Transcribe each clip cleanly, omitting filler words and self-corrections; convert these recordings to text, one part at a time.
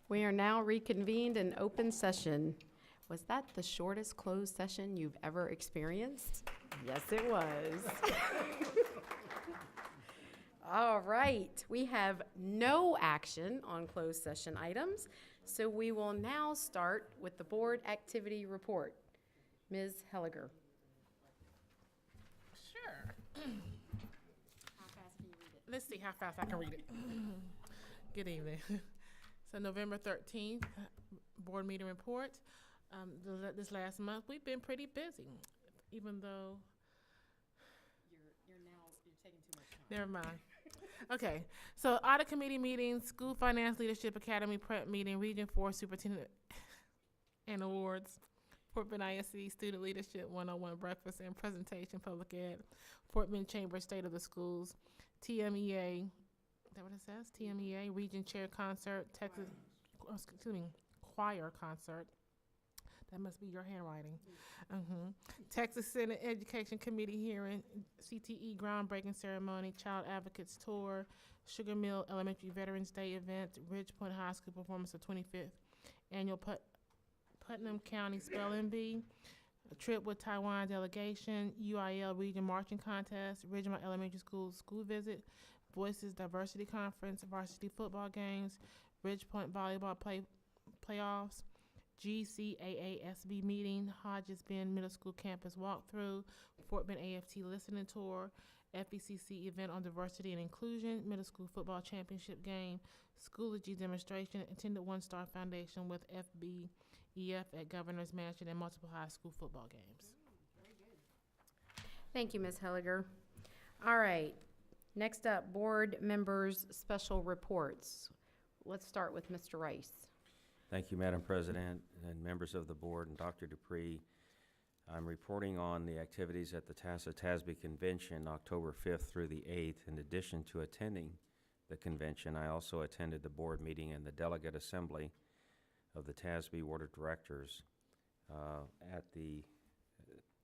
We are now reconvened in open session. Was that the shortest closed session you've ever experienced? Yes, it was. All right, we have no action on closed session items, so we will now start with the board activity report. Ms. Helliger. Sure. How fast can you read it? Let's see how fast I can read it. Good evening. So November 13th, board meeting report. This last month, we've been pretty busy, even though. You're taking too much time. Never mind. Okay, so audit committee meetings, school finance leadership academy prep meeting, region 4 superintendent and awards, Fort Bend ISD student leadership 101 breakfast and presentation, public ed, Fort Bend Chamber state of the schools, TMEA, is that what it says? TMEA region chair concert, Texas, choir concert. That must be your handwriting. Texas Senate Education Committee hearing, CTE groundbreaking ceremony, Child Advocates Tour, Sugar Mill Elementary Veterans Day event, Ridge Point High School performance of 25th annual Putnam County Spelling Bee, a trip with Taiwan delegation, UIL region marching contest, Ridgemont Elementary School school visit, Voices Diversity Conference, varsity football games, Ridge Point volleyball playoffs, GCAASB meeting, Hodges Bend Middle School campus walkthrough, Fort Bend AFT listening tour, FECC event on diversity and inclusion, middle school football championship game, Schoology demonstration, attended One Star Foundation with FBEF at Governor's Mansion, and multiple high school football games. Thank you, Ms. Helliger. All right, next up, board members' special reports. Let's start with Mr. Rice. Thank you, Madam President and members of the board and Dr. Dupree. I'm reporting on the activities at the TASB convention October 5th through the 8th. In addition to attending the convention, I also attended the board meeting and the delegate assembly of the TASB Board of Directors.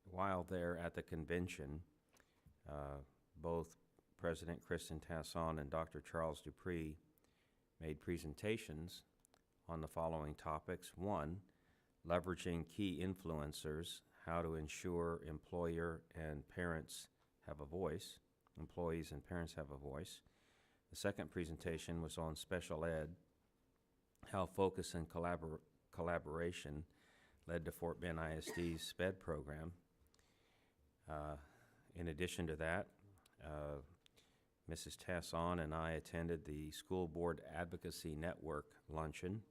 While there at the convention, both President Kristen Tasson and Dr. Charles Dupree made presentations on the following topics. 1, leveraging key influencers, how to ensure employer and parents have a voice, employees and parents have a voice. The second presentation was on special ed, how focus and collaboration led to Fort Bend ISD's SPED program. In addition to that, Mrs. Tasson and I attended the School Board Advocacy Network luncheon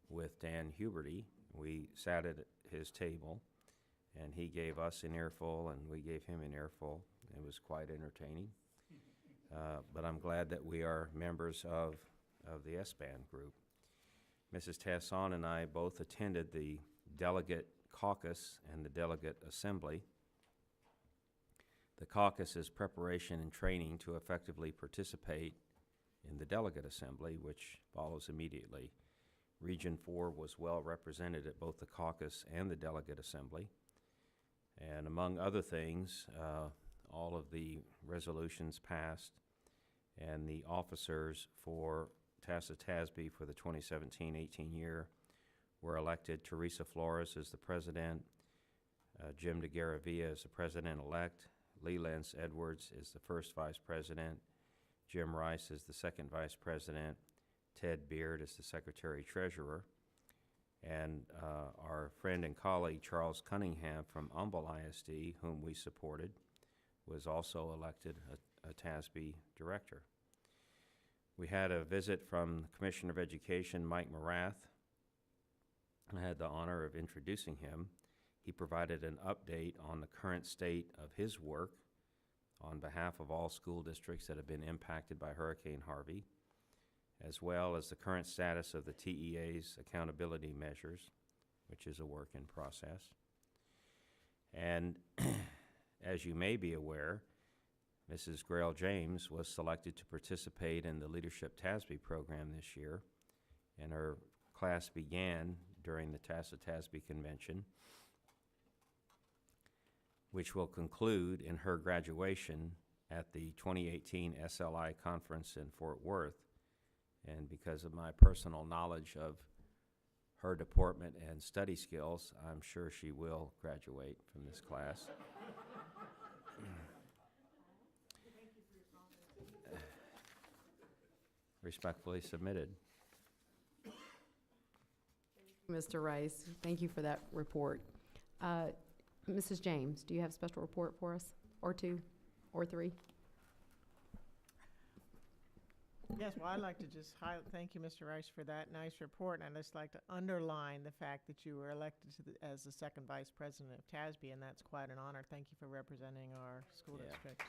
with Dan Huberty. We sat at his table, and he gave us an earful, and we gave him an earful. It was quite entertaining. But I'm glad that we are members of the SBAN group. Mrs. Tasson and I both attended the delegate caucus and the delegate assembly. The caucus is preparation and training to effectively participate in the delegate assembly, which follows immediately. Region 4 was well represented at both the caucus and the delegate assembly. And among other things, all of the resolutions passed, and the officers for TASB for the 2017-18 year were elected. Teresa Flores is the president, Jim DeGaravia is the president-elect, Lee Lance Edwards is the first vice president, Jim Rice is the second vice president, Ted Beard is the secretary-treasurer, and our friend and colleague Charles Cunningham from Humble ISD, whom we supported, was also elected a TASB director. We had a visit from the Commissioner of Education, Mike Morath. I had the honor of introducing him. He provided an update on the current state of his work on behalf of all school districts that have been impacted by Hurricane Harvey, as well as the current status of the TEA's accountability measures, which is a work in process. And as you may be aware, Mrs. Grail James was selected to participate in the Leadership TASB program this year, and her class began during the TASB convention, which will conclude in her graduation at the 2018 SLI conference in Fort Worth. And because of my personal knowledge of her deportment and study skills, I'm sure she will graduate from this class. Respectfully submitted. Mr. Rice, thank you for that report. Mrs. James, do you have a special report for us, or two, or three? Yes, well, I'd like to just thank you, Mr. Rice, for that nice report, and I'd just like to underline the fact that you were elected as the second vice president of TASB, and that's quite an honor. Thank you for representing our school Yeah. district.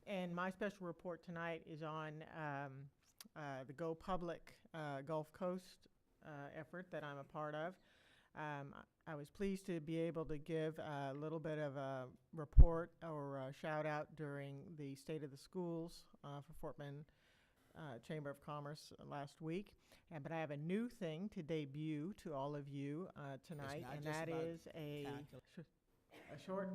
And my special report tonight is on the Go Public Gulf Coast effort that I'm a part of. I was pleased to be able to give a little bit of a report or a shout out during the State of the Schools for Fort Bend Chamber of Commerce last week. But I have a new thing to debut to all of you tonight, and that is a short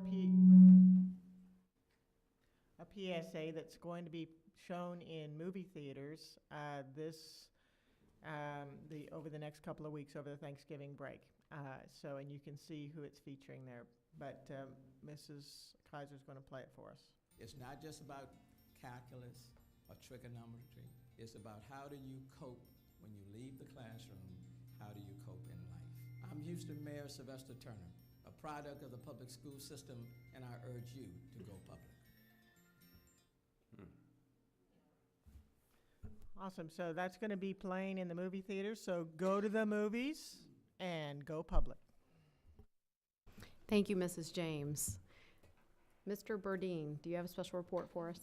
PSA that's going to be shown in movie theaters over the next couple of weeks over the Thanksgiving break. And you can see who it's featuring there. But Mrs. Kaiser's going to play it for us. It's not just about calculus or trigonometry. It's about how do you cope when you leave the classroom, how do you cope in life. I'm Houston Mayor Sylvester Turner, a product of the public school system, and I urge you to go public. Awesome. So that's going to be playing in the movie theaters. So go to the movies and go public. Thank you, Mrs. James. Mr. Burdine, do you have a special report for us?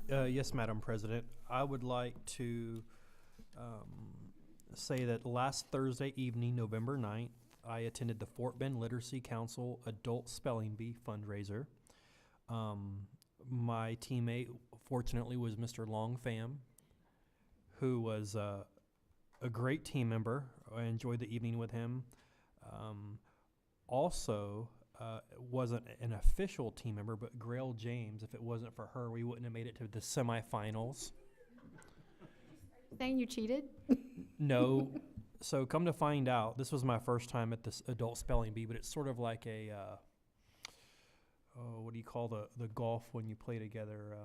Yes, Madam President. I would like to say that last Thursday evening, November 9th, I attended the Fort Bend Literacy Council Adult Spelling Bee fundraiser. My teammate, fortunately, was Mr. Long Pham, who was a great team member. I enjoyed the evening with him. Also, wasn't an official team member, but Grail James, if it wasn't for her, we wouldn't have made it to the semifinals. Saying you cheated? No. So come to find out, this was my first time at this adult spelling bee, but it's sort of like a, what do you call the golf when you play together?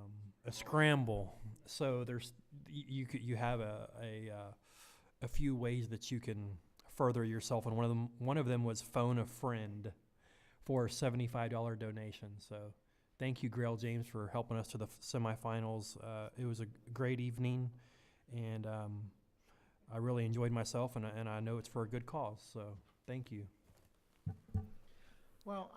A scramble. So there's you have a few ways that you can further yourself, and one of them was phone a friend for a $75 donation. So thank you, Grail James, for helping us to the semifinals. It was a great evening, and I really enjoyed myself, and I know it's for a good cause. So thank you. Well,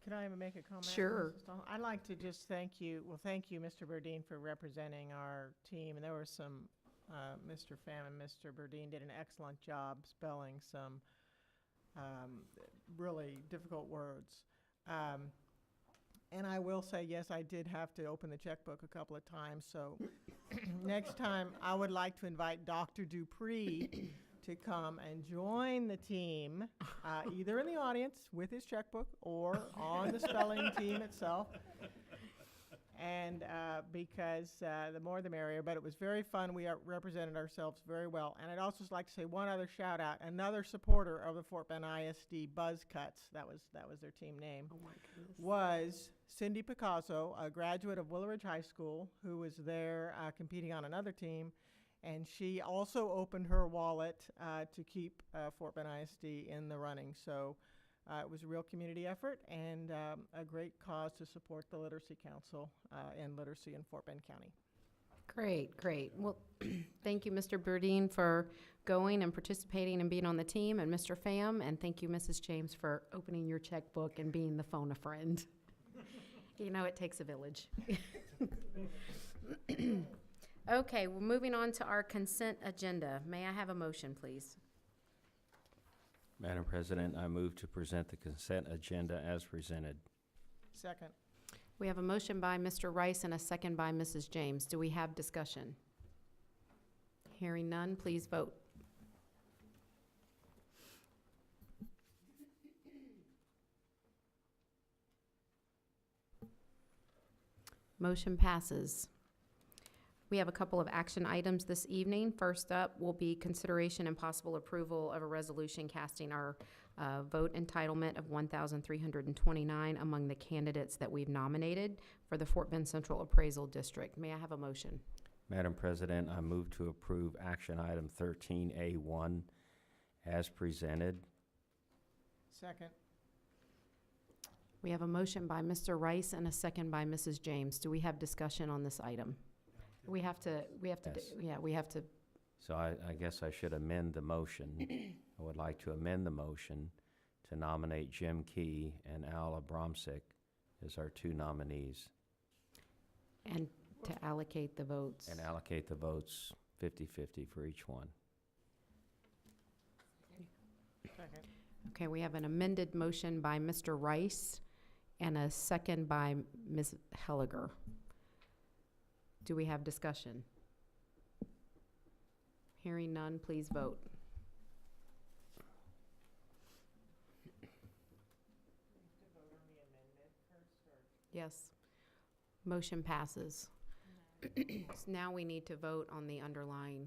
can I make a comment? Sure. Mrs. Stahl? I'd like to just thank you, Mr. Burdine, for representing our team. And there were some, Mr. Pham and Mr. Burdine did an excellent job spelling some really difficult words. And I will say, yes, I did have to open the checkbook a couple of times. So next time, I would like to invite Dr. Dupree to come and join the team, either in the audience with his checkbook or on the spelling team itself. And because the more the merrier, but it was very fun. We represented ourselves very well. And I'd also just like to say one other shout out. Another supporter of the Fort Bend ISD Buzz Cuts, that was their team name, Oh, my goodness. was Cindy Picasso, a graduate of Willow Ridge High School, who was there competing on another team. And she also opened her wallet to keep Fort Bend ISD in the running. So it was a real community effort and a great cause to support the Literacy Council and literacy in Fort Bend County. Great, great. Well, thank you, Mr. Burdine, for going and participating and being on the team, and Mr. Pham, and thank you, Mrs. James, for opening your checkbook and being the phone a friend. You know, it takes a village. Okay, we're moving on to our consent agenda. May I have a motion, please? Madam President, I move to present the consent agenda as presented. Second. We have a motion by Mr. Rice and a second by Mrs. James. Do we have discussion? Hearing none, please vote. Motion passes. We have a couple of action items this evening. First up will be consideration and possible approval of a resolution casting our vote entitlement of 1,329 among the candidates that we've nominated for the Fort Bend Central Appraisal District. May I have a motion? Madam President, I move to approve action item 13A1 as presented. Second. We have a motion by Mr. Rice and a second by Mrs. James. Do we have discussion on this item? We have to, Yes. So I guess I should amend the motion. I would like to amend the motion to nominate Jim Key and Al Abramsik as our two nominees and to allocate the votes. and allocate the votes 50-50 for each one. Second. Okay, we have an amended motion by Mr. Rice and a second by Ms. Helliger. Do we have discussion? Hearing none, please vote. Yes. Motion passes. So now we need to vote on the underlying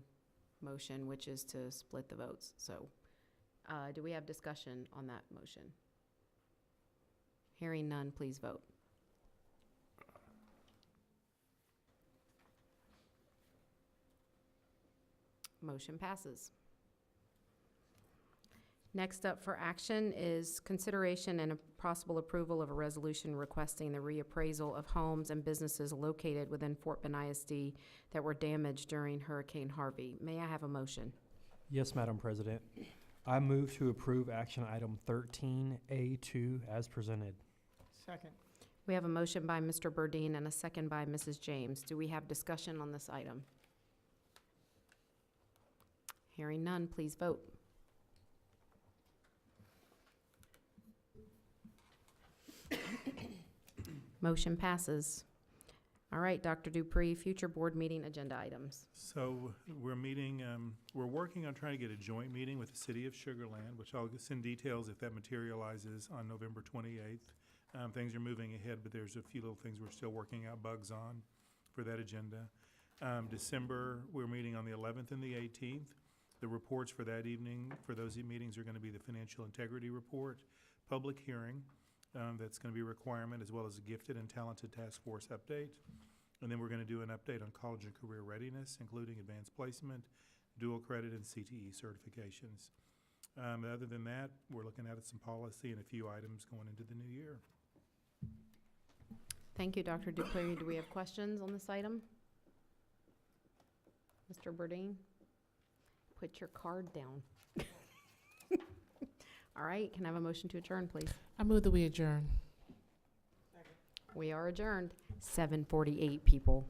motion, which is to split the votes. So, do we have discussion on that motion? Hearing none, please vote. Motion passes. Next up for action is consideration and a possible approval of a resolution requesting the reappraisal of homes and businesses located within Fort Bend ISD that were damaged during Hurricane Harvey. May I have a motion? Yes, Madam President. I move to approve action item 13A2 as presented. Second. We have a motion by Mr. Burdine and a second by Mrs. James. Do we have discussion on this item? Hearing none, please vote. Motion passes. All right, Dr. Dupree, future board meeting agenda items. So we're meeting, we're working on trying to get a joint meeting with the city of Sugar Land, which I'll send details if that materializes on November 28th. Things are moving ahead, but there's a few little things we're still working out bugs on for that agenda. December, we're meeting on the 11th and the 18th. The reports for that evening, for those meetings, are going to be the financial integrity report, public hearing, that's going to be a requirement, as well as a gifted and talented task force update. And then we're going to do an update on college and career readiness, including advanced placement, dual credit, and CTE certifications. Other than that, we're looking at some policy and a few items going into the new year. Thank you, Dr. Dupree. Do we have questions on this item? Mr. Burdine? Put your card down. All right, can I have a motion to adjourn, please? I move that we adjourn. We are adjourned. 7:48, people.